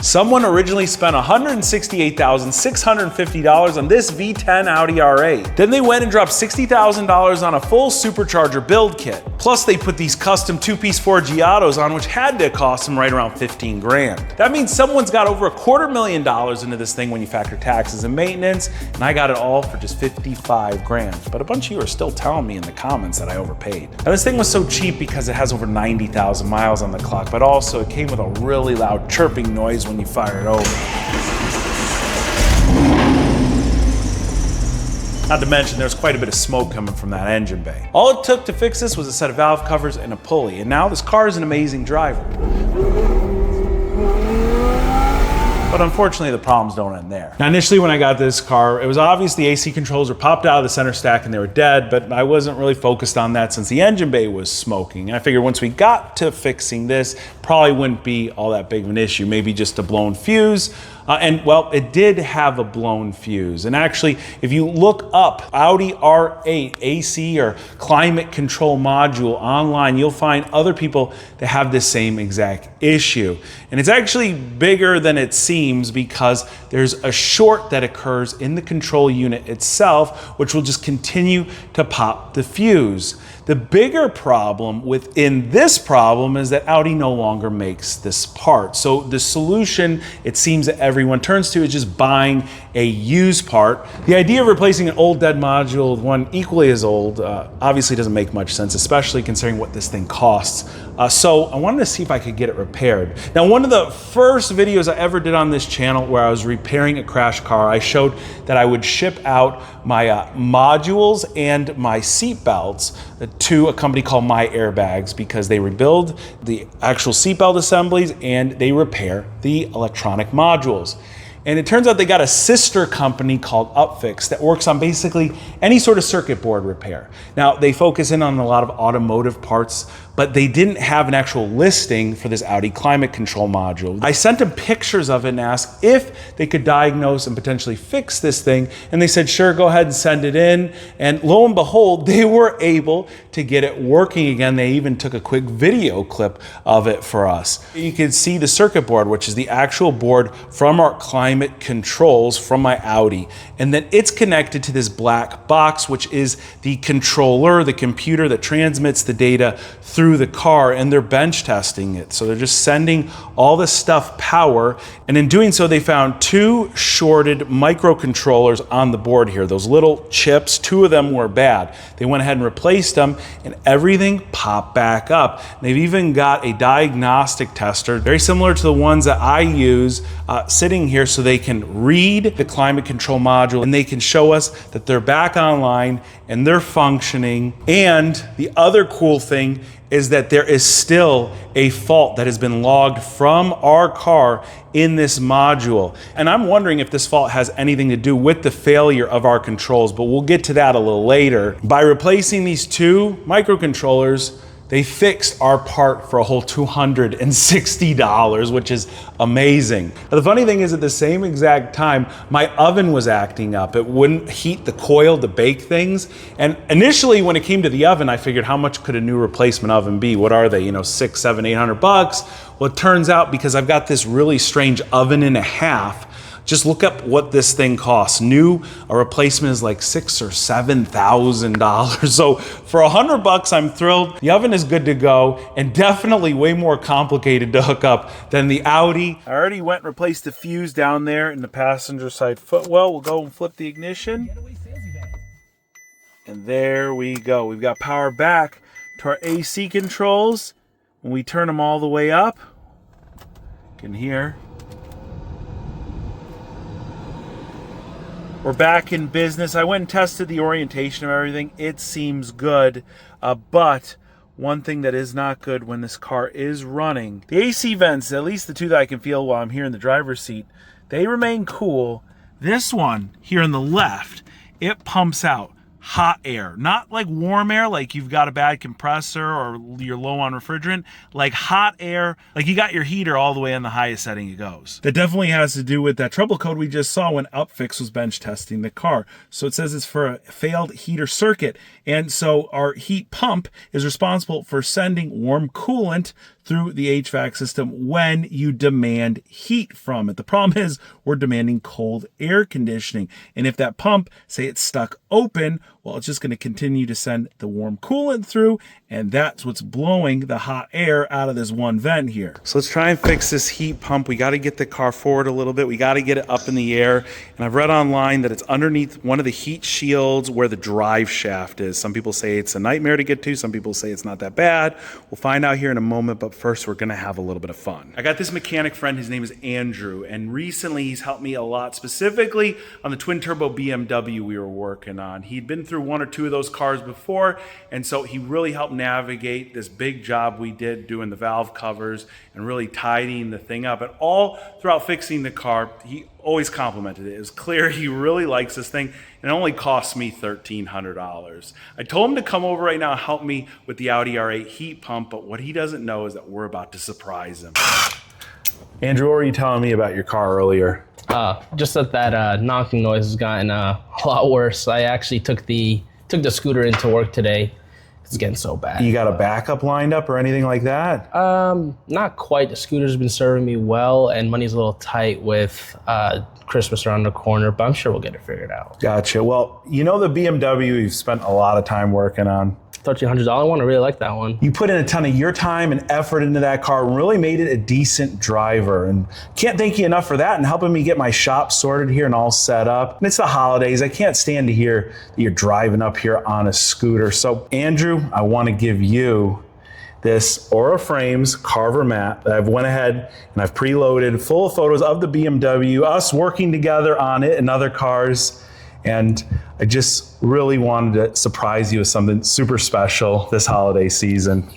Someone originally spent $168,650 on this V10 Audi R8. Then they went and dropped $60,000 on a full supercharger build kit. Plus they put these custom two-piece 4G autos on, which had to cost them right around 15 grand. That means someone's got over $250,000 into this thing when you factor taxes and maintenance, and I got it all for just 55 grand. But a bunch of you are still telling me in the comments that I overpaid. Now this thing was so cheap because it has over 90,000 miles on the clock, but also it came with a really loud chirping noise when you fire it over. Not to mention there's quite a bit of smoke coming from that engine bay. All it took to fix this was a set of valve covers and a pulley, and now this car is an amazing driver. But unfortunately, the problems don't end there. Now, initially when I got this car, it was obvious the AC controls were popped out of the center stack and they were dead, but I wasn't really focused on that since the engine bay was smoking. And I figured once we got to fixing this, probably wouldn't be all that big of an issue, maybe just a blown fuse. And well, it did have a blown fuse. And actually, if you look up Audi R8 AC or climate control module online, you'll find other people that have this same exact issue. And it's actually bigger than it seems because there's a short that occurs in the control unit itself, which will just continue to pop the fuse. The bigger problem within this problem is that Audi no longer makes this part. So the solution, it seems that everyone turns to, is just buying a used part. The idea of replacing an old dead module with one equally as old obviously doesn't make much sense, especially considering what this thing costs. So I wanted to see if I could get it repaired. Now, one of the first videos I ever did on this channel where I was repairing a crash car, I showed that I would ship out my modules and my seat belts to a company called My Airbags because they rebuild the actual seatbelt assemblies and they repair the electronic modules. And it turns out they got a sister company called Upfix that works on basically any sort of circuit board repair. Now, they focus in on a lot of automotive parts, but they didn't have an actual listing for this Audi climate control module. I sent them pictures of it and asked if they could diagnose and potentially fix this thing. And they said, sure, go ahead and send it in. And lo and behold, they were able to get it working again. They even took a quick video clip of it for us. You can see the circuit board, which is the actual board from our climate controls from my Audi. And then it's connected to this black box, which is the controller, the computer that transmits the data through the car, and they're bench testing it. So they're just sending all this stuff power. And in doing so, they found two shorted microcontrollers on the board here. Those little chips, two of them were bad. They went ahead and replaced them and everything popped back up. They've even got a diagnostic tester, very similar to the ones that I use sitting here, so they can read the climate control module and they can show us that they're back online and they're functioning. And the other cool thing is that there is still a fault that has been logged from our car in this module. And I'm wondering if this fault has anything to do with the failure of our controls, but we'll get to that a little later. By replacing these two microcontrollers, they fixed our part for a whole $260, which is amazing. Now, the funny thing is, at the same exact time, my oven was acting up. It wouldn't heat the coil to bake things. And initially, when it came to the oven, I figured, how much could a new replacement oven be? What are they, $600, $700, $800? Well, it turns out, because I've got this really strange oven and a half, just look up what this thing costs. New, a replacement is like $6,000 or $7,000. So for $100, I'm thrilled. The oven is good to go and definitely way more complicated to hook up than the Audi. I already went and replaced the fuse down there in the passenger side footwell. We'll go and flip the ignition. And there we go. We've got power back to our AC controls. When we turn them all the way up, you can hear. We're back in business. I went and tested the orientation of everything. It seems good, but one thing that is not good when this car is running, the AC vents, at least the two that I can feel while I'm here in the driver's seat, they remain cool. This one here on the left, it pumps out hot air, not like warm air, like you've got a bad compressor or you're low on refrigerant, like hot air, like you got your heater all the way on the highest setting it goes. That definitely has to do with that trouble code we just saw when Upfix was bench testing the car. So it says it's for a failed heater circuit. And so our heat pump is responsible for sending warm coolant through the HVAC system when you demand heat from it. The problem is we're demanding cold air conditioning. And if that pump, say it's stuck open, well, it's just going to continue to send the warm coolant through, and that's what's blowing the hot air out of this one vent here. So let's try and fix this heat pump. We got to get the car forward a little bit. We got to get it up in the air. And I've read online that it's underneath one of the heat shields where the drive shaft is. Some people say it's a nightmare to get to. Some people say it's not that bad. We'll find out here in a moment, but first we're going to have a little bit of fun. I got this mechanic friend. His name is Andrew, and recently he's helped me a lot, specifically on the twin turbo BMW we were working on. He'd been through one or two of those cars before, and so he really helped navigate this big job we did doing the valve covers and really tidying the thing up. And all throughout fixing the car, he always complimented it. It was clear he really likes this thing, and it only cost me $1,300. I told him to come over right now and help me with the Audi R8 heat pump, but what he doesn't know is that we're about to surprise him. Andrew, what were you telling me about your car earlier? Just that knocking noise has gotten a lot worse. I actually took the scooter into work today. It's getting so bad. You got a backup lined up or anything like that? Not quite. The scooter's been serving me well, and money's a little tight with Christmas around the corner, but I'm sure we'll get it figured out. Gotcha. Well, you know the BMW you've spent a lot of time working on. $1,300 one, I really like that one. You put in a ton of your time and effort into that car and really made it a decent driver. And can't thank you enough for that and helping me get my shop sorted here and all set up. And it's the holidays. I can't stand to hear that you're driving up here on a scooter. So Andrew, I want to give you this Aura Frames Carver mat that I've went ahead and I've preloaded full of photos of the BMW, us working together on it and other cars. And I just really wanted to surprise you with something super special this holiday season.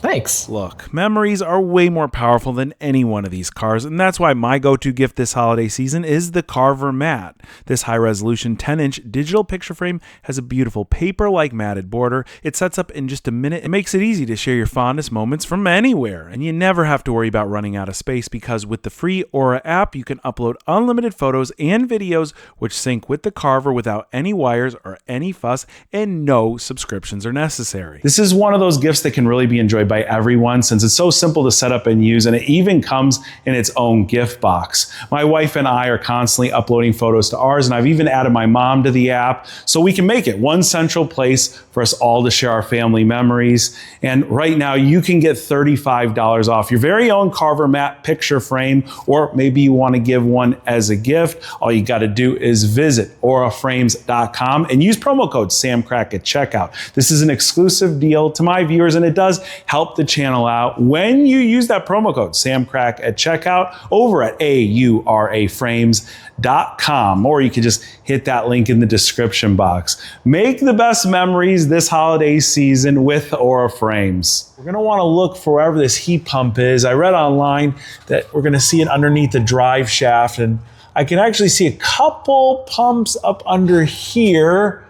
Thanks. Look, memories are way more powerful than any one of these cars, and that's why my go-to gift this holiday season is the Carver mat. This high-resolution 10-inch digital picture frame has a beautiful paper-like matted border. It sets up in just a minute. It makes it easy to share your fondest moments from anywhere, and you never have to worry about running out of space because with the free Aura app, you can upload unlimited photos and videos which sync with the Carver without any wires or any fuss, and no subscriptions are necessary. This is one of those gifts that can really be enjoyed by everyone since it's so simple to set up and use, and it even comes in its own gift box. My wife and I are constantly uploading photos to ours, and I've even added my mom to the app so we can make it one central place for us all to share our family memories. And right now you can get $35 off your very own Carver mat picture frame, or maybe you want to give one as a gift. All you got to do is visit auraframes.com and use promo code SamCrack at checkout. This is an exclusive deal to my viewers, and it does help the channel out when you use that promo code SamCrack at checkout over at auraframes.com, or you can just hit that link in the description box. Make the best memories this holiday season with Aura Frames. We're gonna wanna look for wherever this heat pump is. I read online that we're gonna see it underneath the drive shaft, and I can actually see a couple pumps up under here.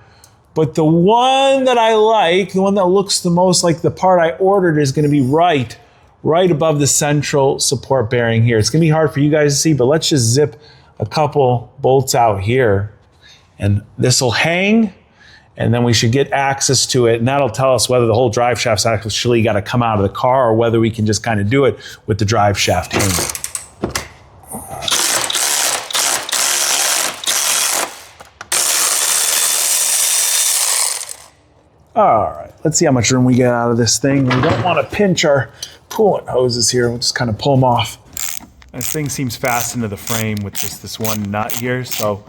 But the one that I like, the one that looks the most like the part I ordered, is gonna be right above the central support bearing here. It's gonna be hard for you guys to see, but let's just zip a couple bolts out here. And this will hang, and then we should get access to it, and that'll tell us whether the whole drive shaft's actually gotta come out of the car or whether we can just kind of do it with the drive shaft hanging. All right, let's see how much room we get out of this thing. We don't want to pinch our coolant hoses here. We'll just kind of pull them off. This thing seems fastened to the frame with just this one nut here, so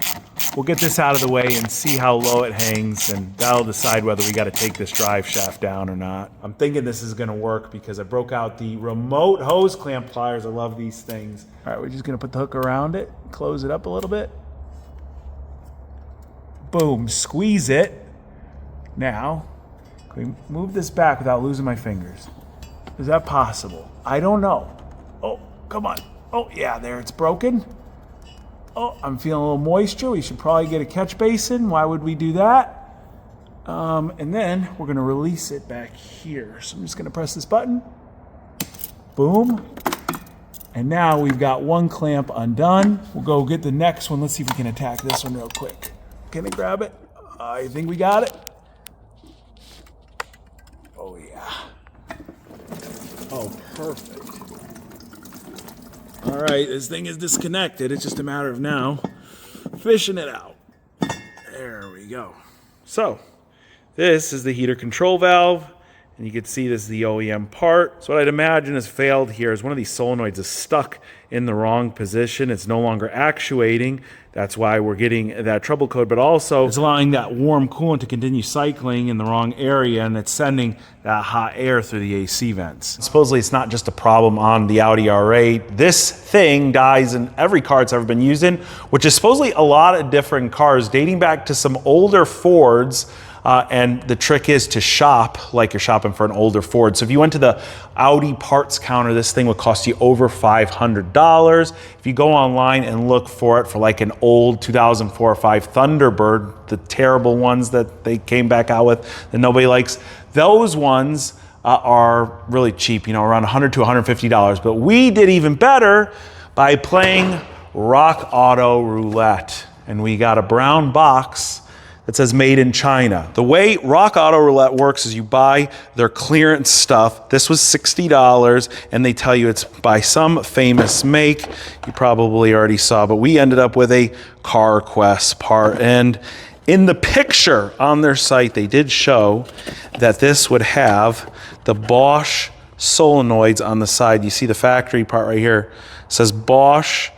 we'll get this out of the way and see how low it hangs, and that'll decide whether we got to take this drive shaft down or not. I'm thinking this is going to work because I broke out the remote hose clamp pliers. I love these things. All right, we're just going to put the hook around it, close it up a little bit. Boom, squeeze it. Now, can we move this back without losing my fingers? Is that possible? I don't know. Oh, come on. Oh, yeah, there, it's broken. Oh, I'm feeling a little moisture. We should probably get a catch basin. Why would we do that? And then we're gonna release it back here. So I'm just gonna press this button. Boom. And now we've got one clamp undone. We'll go get the next one. Let's see if we can attack this one real quick. Can I grab it? I think we got it. Oh yeah. Oh, perfect. All right, this thing is disconnected. It's just a matter of now fishing it out. There we go. So, this is the heater control valve, and you can see this is the OEM part. So what I'd imagine has failed here is one of these solenoids is stuck in the wrong position. It's no longer actuating. That's why we're getting that trouble code, but also it's allowing that warm coolant to continue cycling in the wrong area, and it's sending that hot air through the AC vents. Supposedly it's not just a problem on the Audi R8. This thing dies in every car it's ever been used in, which is supposedly a lot of different cars dating back to some older Fords. And the trick is to shop like you're shopping for an older Ford. So if you went to the Audi parts counter, this thing would cost you over $500. If you go online and look for it for like an old 2004 or 5 Thunderbird, the terrible ones that they came back out with that nobody likes, those ones are really cheap, you know, around $100 to $150. But we did even better by playing Rock Auto Roulette. And we got a brown box that says made in China. The way Rock Auto Roulette works is you buy their clearance stuff. This was $60, and they tell you it's by some famous make. You probably already saw, but we ended up with a CarQuest part. And in the picture on their site, they did show that this would have the Bosch solenoids on the side. You see the factory part right here. It says Bosch.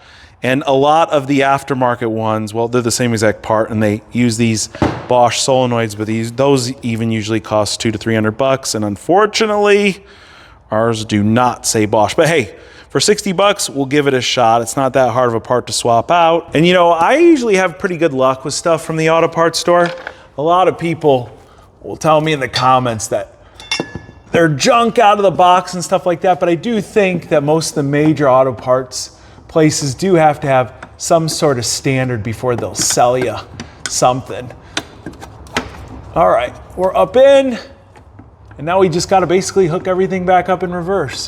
And a lot of the aftermarket ones, well, they're the same exact part, and they use these Bosch solenoids, but those even usually cost $200 to $300. And unfortunately, ours do not say Bosch. But hey, for $60, we'll give it a shot. It's not that hard of a part to swap out. And you know, I usually have pretty good luck with stuff from the auto parts store. A lot of people will tell me in the comments that they're junk out of the box and stuff like that, but I do think that most of the major auto parts places do have to have some sort of standard before they'll sell you something. All right, we're up in, and now we just gotta basically hook everything back up in reverse.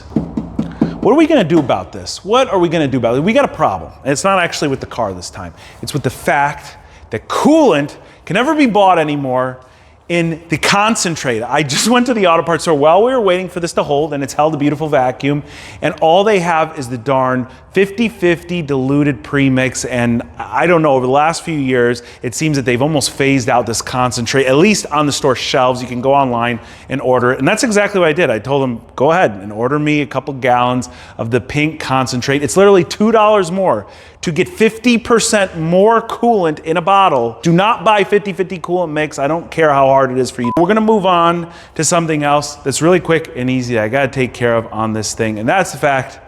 What are we gonna do about this? What are we gonna do about it? We got a problem, and it's not actually with the car this time. It's with the fact that coolant can never be bought anymore in the concentrate. I just went to the auto parts store while we were waiting for this to hold, and it's held a beautiful vacuum, and all they have is the darn 50-50 diluted premix. And I don't know, over the last few years, it seems that they've almost phased out this concentrate, at least on the store shelves. You can go online and order it, and that's exactly what I did. I told them, go ahead and order me a couple gallons of the pink concentrate. It's literally $2 more to get 50% more coolant in a bottle. Do not buy 50-50 coolant mix. I don't care how hard it is for you. We're gonna move on to something else that's really quick and easy that I gotta take care of on this thing, and that's the fact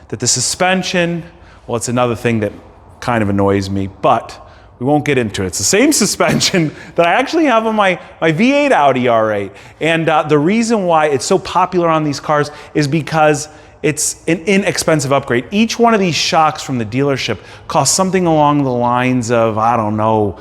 that the suspension, well, it's another thing that kind of annoys me, but we won't get into it. It's the same suspension that I actually have on my V8 Audi R8. And the reason why it's so popular on these cars is because it's an inexpensive upgrade. Each one of these shocks from the dealership costs something along the lines of, I don't know,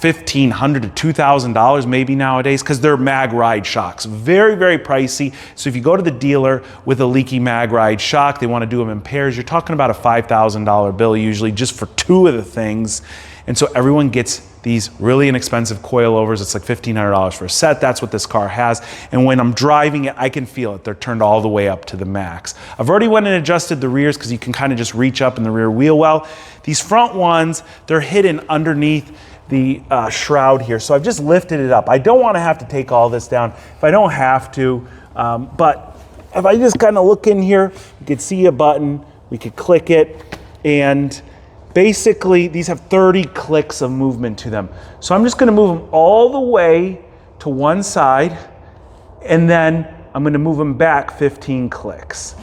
$1,500 to $2,000 maybe nowadays, because they're mag ride shocks. Very, very pricey. So if you go to the dealer with a leaky mag ride shock, they want to do them in pairs, you're talking about a $5,000 bill usually just for 2 of the things. And so everyone gets these really inexpensive coilovers. It's like $1,500 for a set. That's what this car has. And when I'm driving it, I can feel it. They're turned all the way up to the max. I've already went and adjusted the rears because you can kind of just reach up in the rear wheel well. These front ones, they're hidden underneath the shroud here. So I've just lifted it up. I don't want to have to take all this down if I don't have to, but if I just kind of look in here, you can see a button, we could click it, and basically these have 30 clicks of movement to them. So I'm just gonna move them all the way to one side, and then I'm gonna move them back 15 clicks.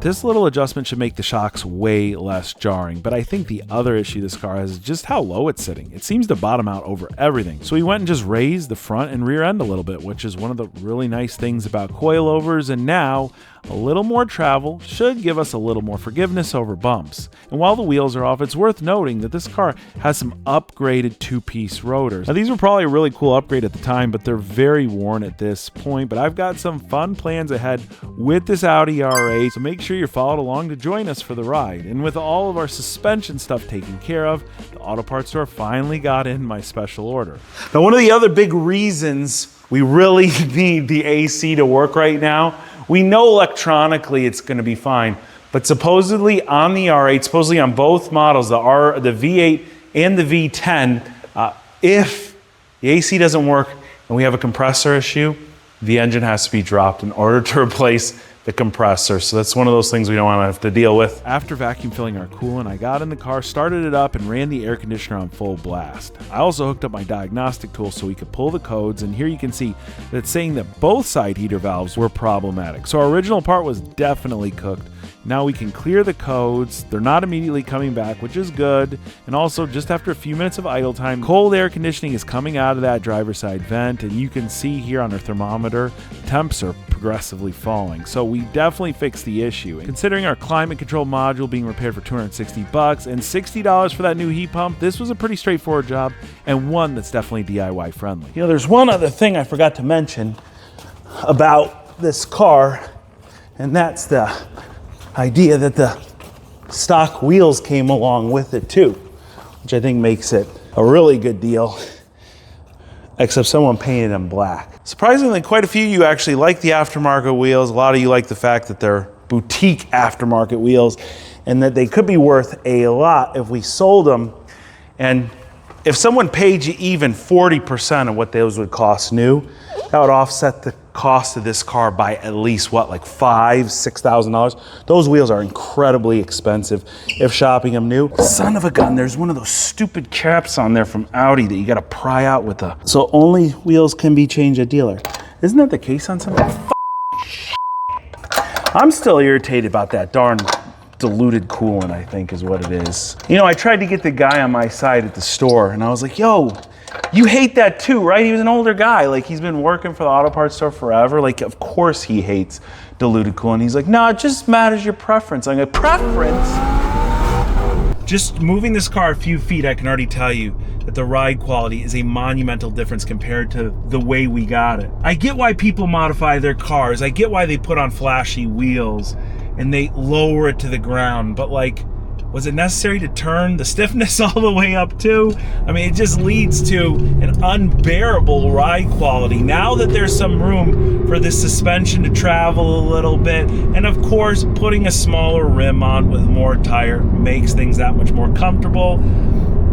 This little adjustment should make the shocks way less jarring, but I think the other issue this car has is just how low it's sitting. It seems to bottom out over everything. So we went and just raised the front and rear end a little bit, which is one of the really nice things about coilovers, and now a little more travel should give us a little more forgiveness over bumps. And while the wheels are off, it's worth noting that this car has some upgraded 2-piece rotors. Now these were probably a really cool upgrade at the time, but they're very worn at this point. But I've got some fun plans ahead with this Audi R8, so make sure you're followed along to join us for the ride. And with all of our suspension stuff taken care of, the auto parts store finally got in my special order. Now one of the other big reasons we really need the AC to work right now, We know electronically it's gonna be fine, but supposedly on the R8, supposedly on both models, the V8 and the V10, if the AC doesn't work and we have a compressor issue, the engine has to be dropped in order to replace the compressor. So that's one of those things we don't want to have to deal with. After vacuum filling our coolant, I got in the car, started it up, and ran the air conditioner on full blast. I also hooked up my diagnostic tool so we could pull the codes, and here you can see that it's saying that both side heater valves were problematic. So our original part was definitely cooked. Now we can clear the codes. They're not immediately coming back, which is good. And also, just after a few minutes of idle time, cold air conditioning is coming out of that driver's side vent, and you can see here on our thermometer, temps are progressively falling. So we definitely fixed the issue. And considering our climate control module being repaired for $260 and $60 for that new heat pump, this was a pretty straightforward job, and one that's definitely DIY friendly. You know, there's one other thing I forgot to mention about this car, and that's the idea that the stock wheels came along with it too, which I think makes it a really good deal, except someone painted them black. Surprisingly, quite a few of you actually like the aftermarket wheels. A lot of you like the fact that they're boutique aftermarket wheels and that they could be worth a lot if we sold them. And if someone paid you even 40% of what those would cost new, that would offset the cost of this car by at least what, like $5,000, $6,000. Those wheels are incredibly expensive if shopping them new. Son of a gun, there's one of those stupid caps on there from Audi that you gotta pry out with the, so only wheels can be changed at dealer. Isn't that the case on some? I'm still irritated about that darn diluted coolant, I think is what it is. You know, I tried to get the guy on my side at the store and I was like, yo, you hate that too, right? He was an older guy. Like, he's been working for the auto parts store forever. Like, of course he hates diluted coolant. He's like, no, it just matters your preference. I'm like, preference? Just moving this car a few feet, I can already tell you that the ride quality is a monumental difference compared to the way we got it. I get why people modify their cars. I get why they put on flashy wheels and they lower it to the ground, but like, was it necessary to turn the stiffness all the way up too? I mean, it just leads to an unbearable ride quality. Now that there's some room for this suspension to travel a little bit, and of course, putting a smaller rim on with more tire makes things that much more comfortable.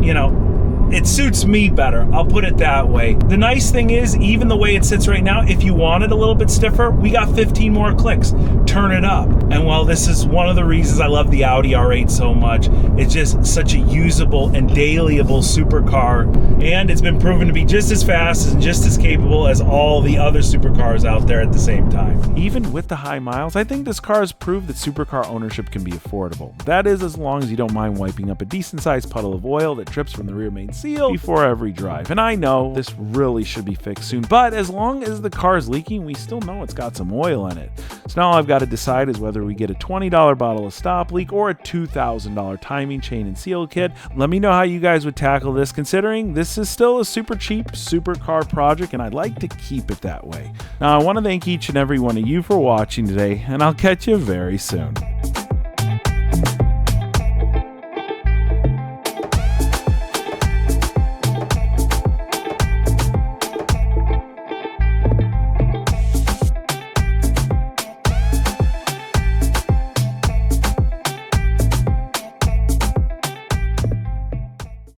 You know, it suits me better, I'll put it that way. The nice thing is, even the way it sits right now, if you want it a little bit stiffer, we got 15 more clicks. Turn it up. And while this is one of the reasons I love the Audi R8 so much, it's just such a usable and dailyable supercar, and it's been proven to be just as fast and just as capable as all the other supercars out there at the same time. Even with the high miles, I think this car has proved that supercar ownership can be affordable. That is, as long as you don't mind wiping up a decent sized puddle of oil that drips from the rear main seal before every drive. And I know this really should be fixed soon, but as long as the car is leaking, we still know it's got some oil in it. So now all I've got to decide is whether we get a $20 bottle of stop leak or a $2,000 timing chain and seal kit. Let me know how you guys would tackle this, considering this is still a super cheap supercar project and I'd like to keep it that way. Now I want to thank each and every one of you for watching today, and I'll catch you very soon.